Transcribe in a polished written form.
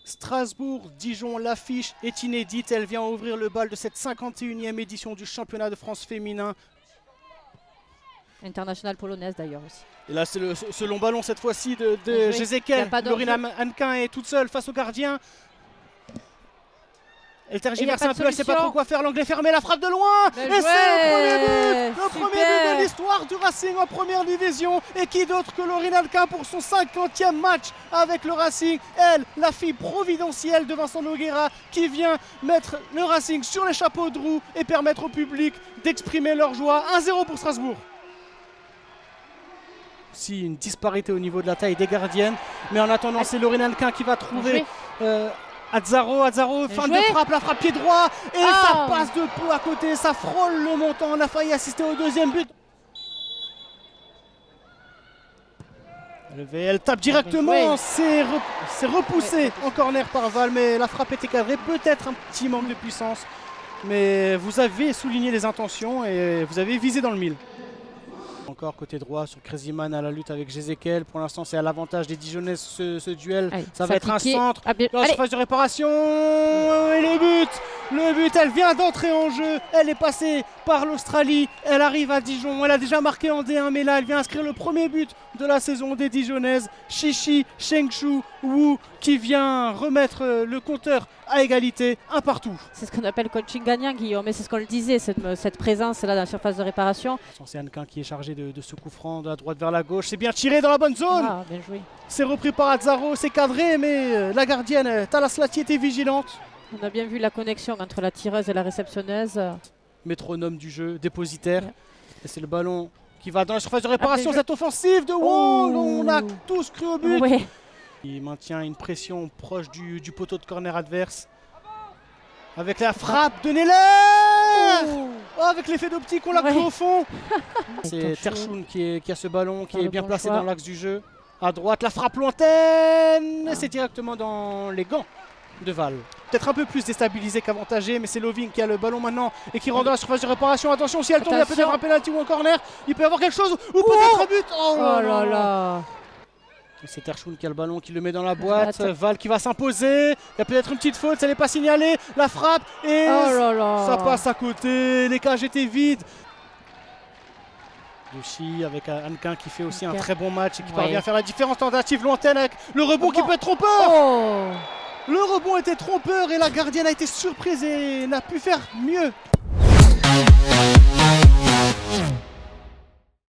Strasbourg-Dijon, l'affiche est inédite. Elle vient ouvrir le bal de cette 51e édition du championnat de France féminin. Internationale polonaise d'ailleurs aussi. Et là, c'est ce long ballon cette fois-ci de Jézéquel. Lorina Hannequin est toute seule face au gardien. Elle tergiverse un peu, elle ne sait pas trop quoi faire. L'angle est fermé, la frappe de loin. Et c'est le premier but. Le premier but de l'histoire du Racing en première division. Et qui d'autre que Lorina Hannequin pour son 50e match avec le Racing. Elle, la fille providentielle de Vincent Nogueira, qui vient mettre le Racing sur les chapeaux de roue et permettre au public d'exprimer leur joie. 1-0 pour Strasbourg. Si une disparité au niveau de la taille des gardiennes. Mais en attendant, c'est Lorina Hannequin qui va trouver Azzaro, fin de frappe, la frappe pied droit. Et ça passe de peu à côté, ça frôle le montant. On a failli assister au deuxième but. Elle tape directement, c'est repoussé en corner par Val. Mais la frappe était cadrée, peut-être un petit manque de puissance. Mais vous avez souligné les intentions et vous avez visé dans le mille. Encore côté droit sur Crazyman à la lutte avec Jézéquel. Pour l'instant, c'est à l'avantage des Dijonnais ce duel. Allez, ça va être un centre. Dans la surface de réparation. Et le but, elle vient d'entrer en jeu. Elle est passée par l'Australie. Elle arrive à Dijon. Elle a déjà marqué en D1, mais là, elle vient inscrire le premier but de la saison des Dijonnaises. Chichi Shengshu Wu qui vient remettre le compteur à égalité, un partout. C'est ce qu'on appelle coaching gagnant, Guillaume, mais c'est ce qu'on le disait, cette présence-là dans la surface de réparation. C'est Hannequin qui est chargé de ce coup franc de la droite vers la gauche. C'est bien tiré dans la bonne zone. Bien joué. C'est repris par Azzaro, c'est cadré, mais la gardienne, Talaslati, était vigilante. On a bien vu la connexion entre la tireuse et la réceptionneuse. Métronome du jeu, dépositaire. Et c'est le ballon qui va dans la surface de réparation. Cette offensive de Wong, on a tous cru au but. Ouais. Il maintient une pression proche du poteau de corner adverse. Avec la frappe de Neller. Avec l'effet d'optique, on l'a cru au fond. C'est Terchoun qui a ce ballon, qui est bien placé dans l'axe du jeu. À droite, la frappe lointaine. C'est directement dans les gants de Val. Peut-être un peu plus déstabilisé qu'avantagé, mais c'est Loving qui a le ballon maintenant et qui rentre dans la surface de réparation. Attention, si elle tombe, il y a peut-être un penalty ou un corner. Il peut y avoir quelque chose, ou peut-être un but. Oh là là. C'est Terchoun qui a le ballon, qui le met dans la boîte. Val qui va s'imposer. Il y a peut-être une petite faute, ça n'est pas signalé. La frappe et ça passe à côté. Les cages étaient vides. Yoshi avec Hannequin qui fait aussi un très bon match et qui parvient à faire la différence. Tentative lointaine avec le rebond qui peut être trompeur. Le rebond était trompeur et la gardienne a été surprise et n'a pu faire mieux.